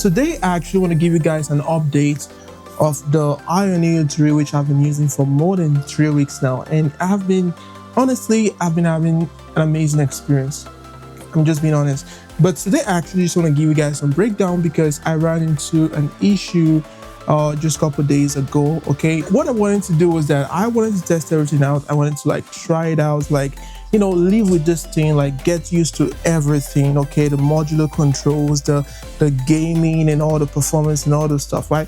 Today I actually want to give you guys an update of the AYANEO 3, which I've been using for more than 3 weeks now, and I've been having an amazing experience. I'm just being honest. But today I actually just want to give you guys some breakdown because I ran into an issue just a couple days ago. Okay, what I wanted to do was that I wanted to test everything out. I wanted to try it out, live with this thing, get used to everything. Okay, the modular controls, the gaming and all the performance and all the stuff, right?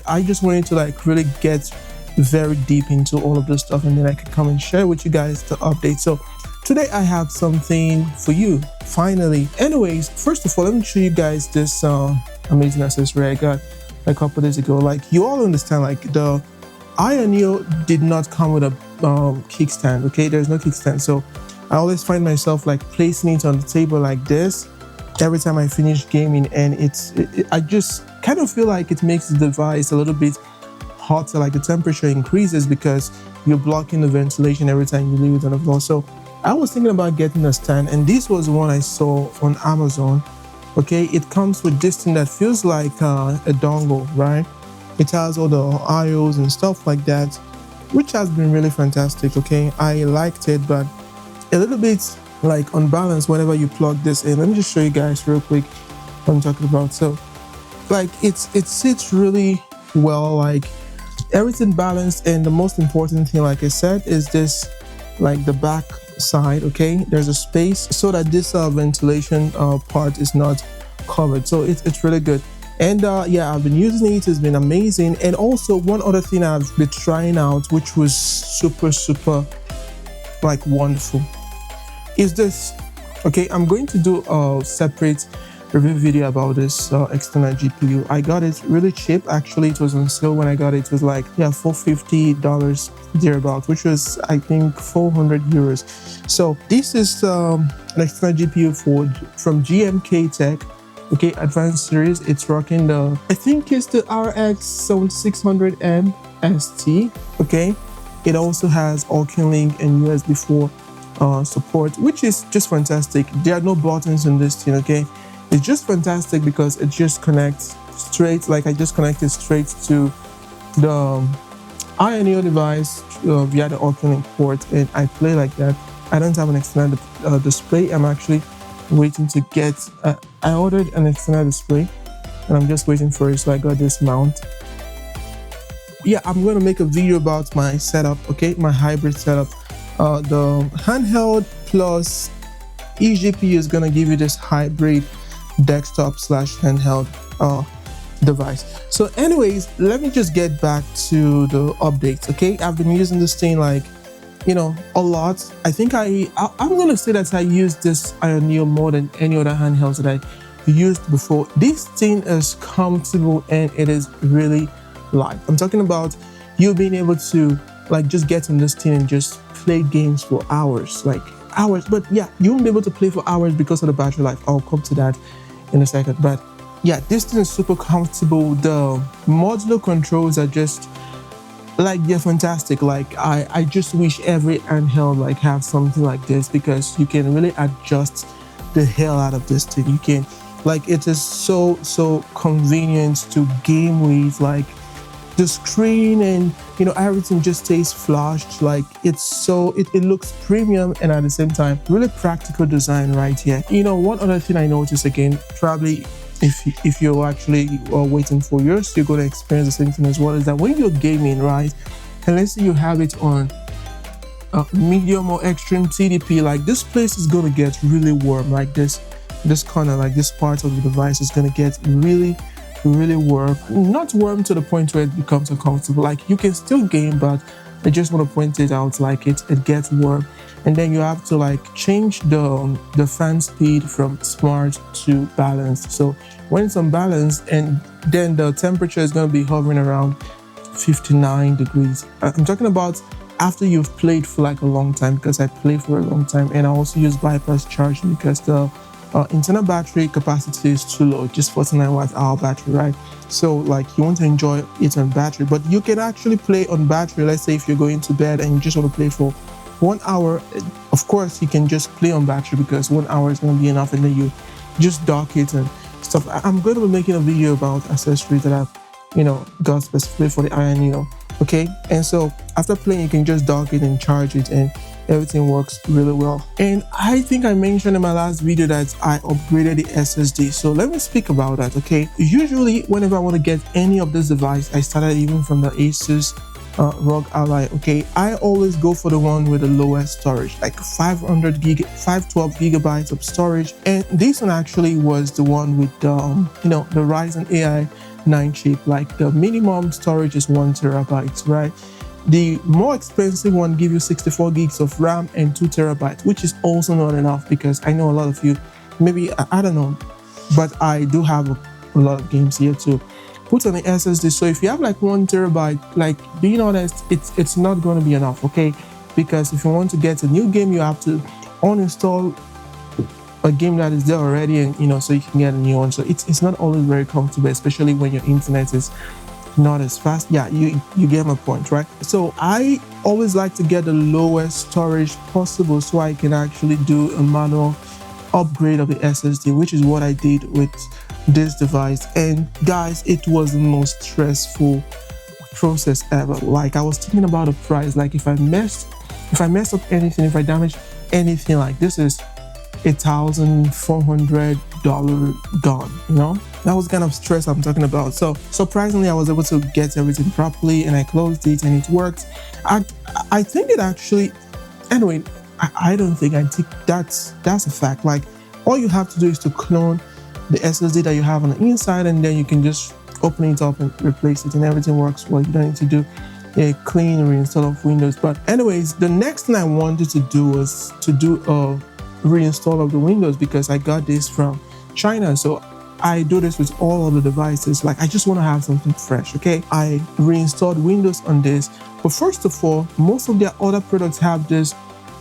I just wanted to really get very deep into all of this stuff, and then I could come and share with you guys the update. So today I have something for you, finally. Anyways, first of all, let me show you guys this amazing accessory I got a couple days ago. You all understand, the AYANEO did not come with a kickstand. Okay, there's no kickstand, so I always find myself placing it on the table like this every time I finish gaming, and I just kind of feel like it makes the device a little bit hotter, the temperature increases because you're blocking the ventilation every time you leave it on the floor. So I was thinking about getting a stand, and this was one I saw on Amazon. Okay, it comes with this thing that feels like a dongle, right? It has all the IOs and stuff like that, which has been really fantastic. Okay, I liked it, but a little bit unbalanced whenever you plug this in. Let me just show you guys real quick what I'm talking about. So it sits really well, everything balanced, and the most important thing, like I said, is this the back side. Okay, there's a space so that this ventilation part is not covered, so it's really good. And yeah, I've been using it. It's been amazing. And also one other thing I've been trying out, which was super wonderful, is this. Okay, I'm going to do a separate review video about this external GPU. I got it really cheap. Actually, it was on sale when I got it. It was $450 thereabout, which was I think 400 euros. So this is an external GPU from GMK Tech. Okay, advanced series. It's rocking I think it's the RX 7600M ST. Okay, it also has Link and USB 4 support, which is just fantastic. There are no buttons in this thing. Okay, it's just fantastic because it just connects straight. I just connected straight to the AYANEO device via the Link port, and I play like that. I don't have an external display. I'm actually waiting to get I ordered an external display, and I'm just waiting for it. So I got this mount. Yeah, I'm going to make a video about my setup. Okay, my hybrid setup. The handheld plus eGPU is going to give you this hybrid desktop / handheld device. So anyways, let me just get back to the updates. Okay, I've been using this thing a lot. I think I'm gonna say that I use this AYANEO more than any other handhelds that I used before. This thing is comfortable and it is really light. I'm talking about you being able to just get on this thing and just play games for hours, hours. But yeah, you won't be able to play for hours because of the battery life. I'll come to that in a second. But yeah, this thing is super comfortable. The modular controls are just they're fantastic. I just wish every handheld have something like this, because you can really adjust the hell out of this thing. You can it is so convenient to game with. The screen and everything just stays flushed. It looks premium, and at the same time really practical design right here. One other thing I noticed, again, probably if you're actually waiting for yours, you're going to experience the same thing as well, is that when you're gaming, right, and let's say you have it on medium or extreme TDP, this place is going to get really warm. This corner, this part of the device is going to get really warm. Not warm to the point where it becomes uncomfortable. You can still game, but I just want to point it out, it gets warm. And then you have to change the fan speed from smart to balanced. So when it's unbalanced, and then the temperature is going to be hovering around 59 degrees. I'm talking about after you've played for a long time, because I play for a long time, and I also use bypass charging because the internal battery capacity is too low, just 49 watt-hour battery, right? So you want to enjoy it on battery, but you can actually play on battery. Let's say if you're going to bed and you just want to play for 1 hour, of course you can just play on battery because 1 hour is going to be enough, and then you just dock it and stuff. I'm going to be making a video about accessories that I've, got specifically for the AYANEO. Okay, and so after playing, you can just dock it and charge it, and everything works really well. And I think I mentioned in my last video that I upgraded the SSD, so let me speak about that. Okay, usually whenever I want to get any of this device, I started even from the Asus ROG Ally. Okay, I always go for the one with the lowest storage, like 512 gigabytes of storage, and this one actually was the one with the Ryzen AI 9 chip. Like the minimum storage is 1 terabyte, right? The more expensive one gives you 64 gigs of RAM and 2 terabytes, which is also not enough, because I know a lot of you, maybe, I don't know, but I do have a lot of games here to put on the SSD. So if you have like 1 terabyte, like, do you know that it's not going to be enough, okay? Because if you want to get a new game, you have to uninstall a game that is there already, and so you can get a new one. So it's not always very comfortable, especially when your internet is not as fast. Yeah, you get my point, right? So I always like to get the lowest storage possible so I can actually do a manual upgrade of the SSD, which is what I did with this device. And guys, it was the most stressful process ever. Like, I was thinking about the price. Like, if I mess up anything, if I damage anything, like, this is $1,400 gone. That was kind of stress I'm talking about. So surprisingly, I was able to get everything properly, and I closed it and it worked. I think it actually, anyway, I don't think, I think that's a fact. Like, all you have to do is to clone the SSD that you have on the inside, and then you can just open it up and replace it, and everything works well. You don't need to do a clean reinstall of Windows. But anyways, the next thing I wanted to do was to do a reinstall of the Windows, because I got this from China. So I do this with all of the devices. Like, I just want to have something fresh. Okay, I reinstalled Windows on this. But first of all, most of their other products have this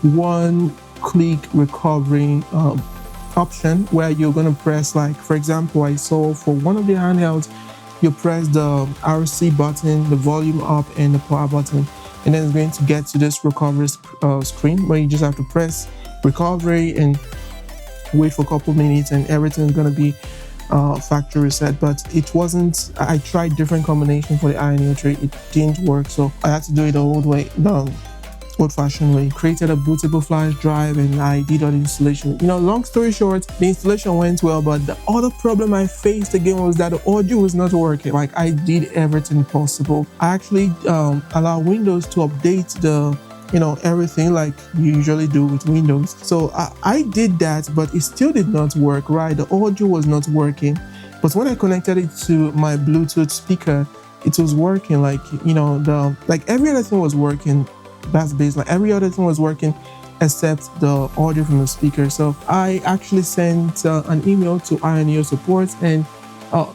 one-click recovery option, where you're going to press, like, for example, I saw for one of the handhelds, you press the RC button, the volume up, and the power button, and then it's going to get to this recovery screen where you just have to press recovery and wait for a couple minutes, and everything's going to be factory reset. But it wasn't. I tried different combinations for the AYANEO tray. It didn't work, so I had to do it the old way, the old-fashioned way. Created a bootable flash drive, and I did all the installation. Long story short, the installation went well, but the other problem I faced again was that the audio was not working. Like, I did everything possible. I actually allow Windows to update the everything like you usually do with Windows. So I did that, but it still did not work, right? The audio was not working. But when I connected it to my Bluetooth speaker, it was working. Like, like every other thing was working. That's based, like every other thing was working except the audio from the speaker. So I actually sent an email to AYANEO support, and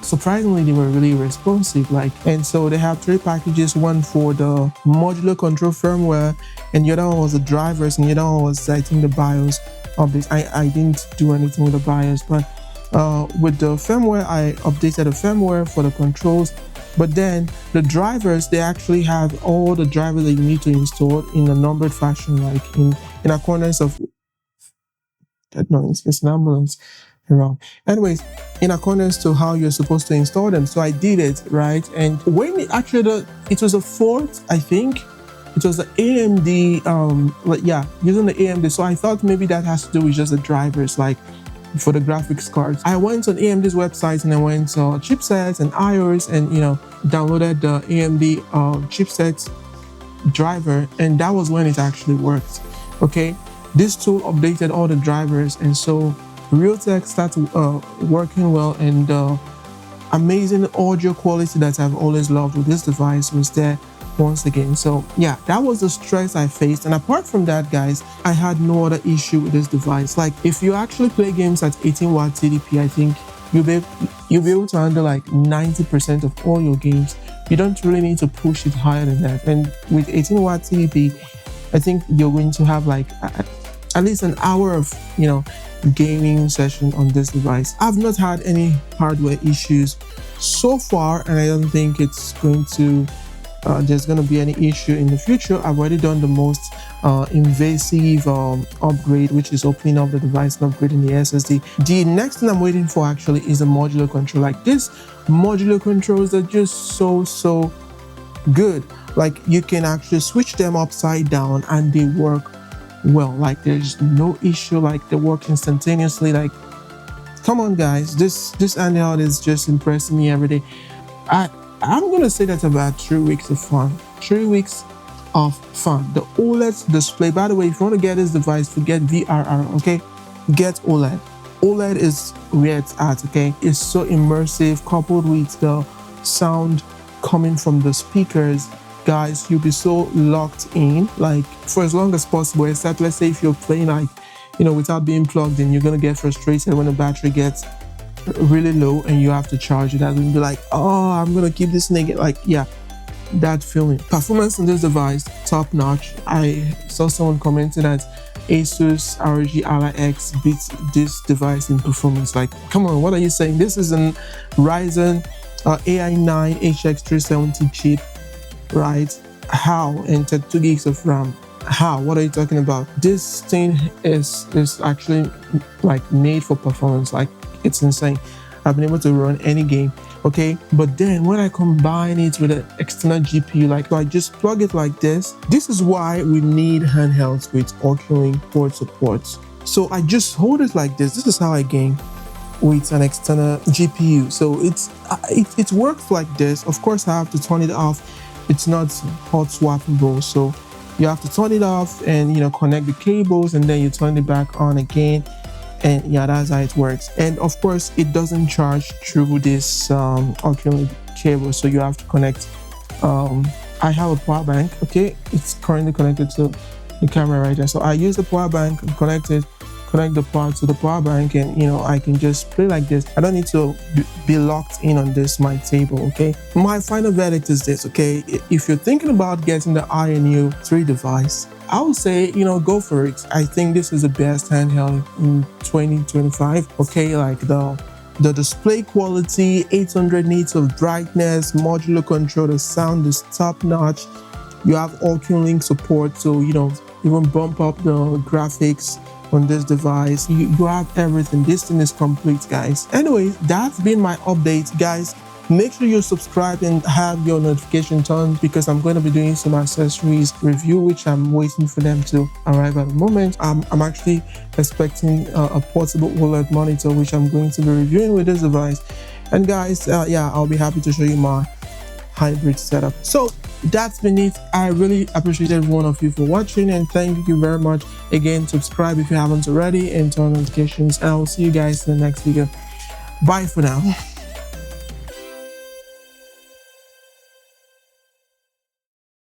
surprisingly, they were really responsive. And so they have 3 packages: one for the modular control firmware, and the other one was the drivers, and the other one was, I think, the BIOS update. I didn't do anything with the BIOS, but with the firmware, I updated the firmware for the controls. But then the drivers, they actually have all the drivers that you need to install in a numbered fashion, like in accordance of that noise. It's an ambulance around. Anyways, in accordance to how you're supposed to install them. So I did it, right? And when it was a fourth, I think it was the AMD, using the AMD. So I thought maybe that has to do with just the drivers, like for the graphics cards. I went on AMD's website, and I went to chipsets and iOS, and downloaded the AMD chipset driver, and that was when it actually worked. Okay, this tool updated all the drivers, and so Realtek started working well, and amazing audio quality that I've always loved with this device was there once again. So yeah, that was the stress I faced. And apart from that, guys, I had no other issue with this device. Like, if you actually play games at 18 watt TDP, I think you'll be able to handle like 90% of all your games. You don't really need to push it higher than that. And with 18 watt TDP, I think you're going to have like at least an hour of gaming session on this device. I've not had any hardware issues so far, and I don't think it's going to there's going to be any issue in the future. I've already done the most invasive upgrade, which is opening up the device and upgrading the SSD. The next thing I'm waiting for actually is a modular control. Like, this modular controls are just so good. Like, you can actually switch them upside down and they work well. Like, there's no issue. Like, they work instantaneously. Like, come on guys, this handheld is just impressing me every day. I'm gonna say that's about 3 weeks of fun. 3 weeks of fun. The OLED display, by the way, if you want to get this device, forget VRR, okay? Get OLED. OLED is where it's at, okay? It's so immersive, coupled with the sound coming from the speakers. Guys, you'll be so locked in, like, for as long as possible, except let's say if you're playing, like, you know, without being plugged in, you're gonna get frustrated when the battery gets really low and you have to charge it. And be like, oh, I'm gonna keep this naked. Like, yeah, that feeling. Performance on this device, top notch. I saw someone commenting that Asus ROG Ally X beats this device in performance. Like, come on, what are you saying? This is an Ryzen AI9 HX370 chip, right? How? And 32 gigs of RAM. How? What are you talking about? This thing is actually like made for performance. Like, it's insane. I've been able to run any game, okay? But then when I combine it with an external GPU, like, I just plug it like this. This is why we need handhelds with Oculink port support. So I just hold it like this. This is how I game with an external GPU. So it works like this. Of course, I have to turn it off. It's not hot swappable, so you have to turn it off and, you know, connect the cables, and then you turn it back on again. And yeah, that's how it works. And of course, it doesn't charge through this Oculink cable, so you have to connect. I have a power bank, okay? It's currently connected to the camera right there. So I use the power bank and connect the part to the power bank, and, you know, I can just play like this. I don't need to be locked in on this my table, okay? My final verdict is this, okay? If you're thinking about getting the AYANEO 3 device, I would say, you know, go for it. I think this is the best handheld in 2025, okay? Like, the display quality, 800 nits of brightness, modular control, the sound is top notch. You have Oculink support, so, you know, even bump up the graphics on this device. You have everything. This thing is complete, guys. Anyway, that's been my update, guys. Make sure you subscribe and have your notification turned, because I'm going to be doing some accessories review, which I'm waiting for them to arrive at the moment. I'm actually expecting a portable OLED monitor, which I'm going to be reviewing with this device. And guys, yeah, I'll be happy to show you my hybrid setup. So that's been it. I really appreciate every one of you for watching, and thank you very much. Again, subscribe if you haven't already and turn on notifications, and I will see you guys in the next video. Bye for now.